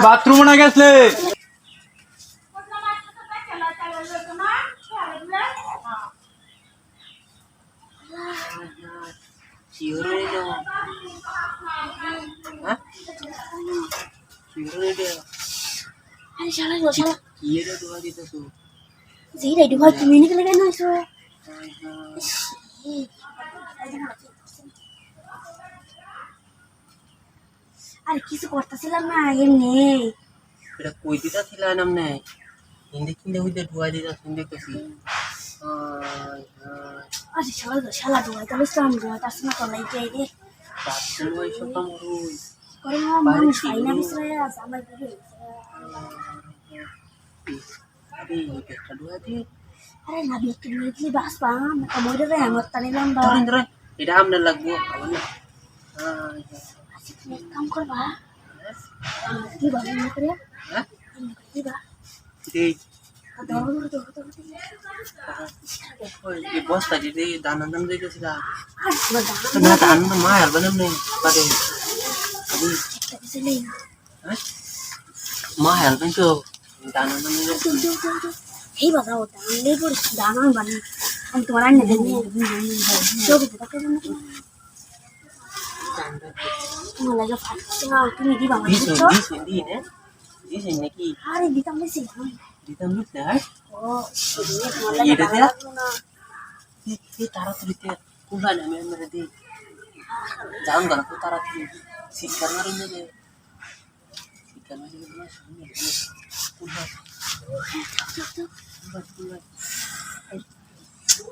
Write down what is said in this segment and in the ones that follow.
bathroom না গেছলে আর কিছু করতেছিলাম না এমনি এটা কই দিতা ছিলা নামনে হিন্দি কিনতে হইতে ঢুয়া দিতা শুনতে কইছি আরে শালা ডুবাই তাহলে তো আমি ডুবাই তার সময় তলাই যাই রে বাথরুম ওই সব মরুই করে মানুষ খাই না বিছরে আছে আমার দিকে আরে একটা ঢুয়া দি আরে না বিক্রি করে দিলি বাস পাম মরে রে আমার তানিলাম বা ধরেন ধরেন এটা আমনে লাগবো আমার না আচ্ছা তুমি এক কাম করবা কি বলে না করে হ্যাঁ কি বা এই দৌড় এই বস্তা দিতে দানা দান দিতেছিলা আর না দান না মা আর বানাম নেই পারে আমি একটা কিছু নেই হ্যাঁ মা হেল্প তো দানা দান এই বাজাও দাঁড়িয়ে পড়ে দাঁড়া বানি আমি তোমার আন্না দেবো চোখে তাকে তোমার লাগে ফাটছে না তুমি দিবা আমার দি নে দিছে নাকি আরে দিতাম বেশি দিতাম না ও তোমার লাগে এটা দে না এই তাড়াতাড়িতে কুলালে আমি মেরে দিই জান গলা তো তাড়াতাড়ি শিক্ষার মারি নেবে শিক্ষার মারি নেবে না সামনে কুলা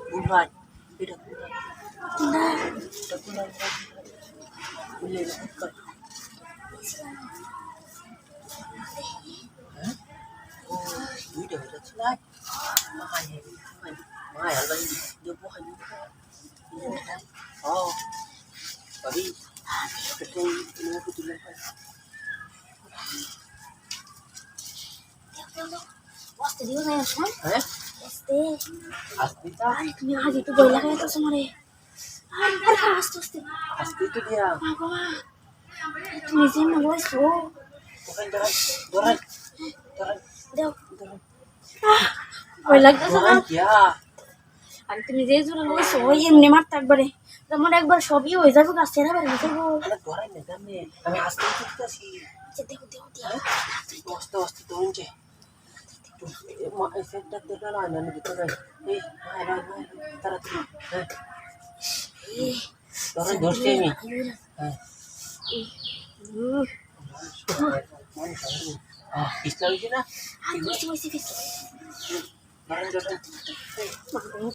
কুলা এটা কুলা কুলে কর হ্যাঁ ও দুইটা হয়ে যাচ্ছে না মা হেল্প দিয়ে বহাই oh tapi ketemu dengan aku tuh lepas bos tadi saya kan este asli tak ay তুমি আজ একটু বইলা খাই তো সমরে আর আস্তে আস্তে asli itu dia বাবা তুমি যে না বলছো bukan doran দাও বই লাগতেছে না ya আর তুমি যে জোরে বলছো ওই এমনি মারতে একবারে তোমার একবার সবই হয়ে যাবে কাছে না বের হয়ে যাবো ada doran ya kan nih kami asli itu kita sih দেখো waktu turun ceh mak saya tak lah nanti kita kan mana taruh tu doran dosa ni Islam sih na আর বেশি বেশি doran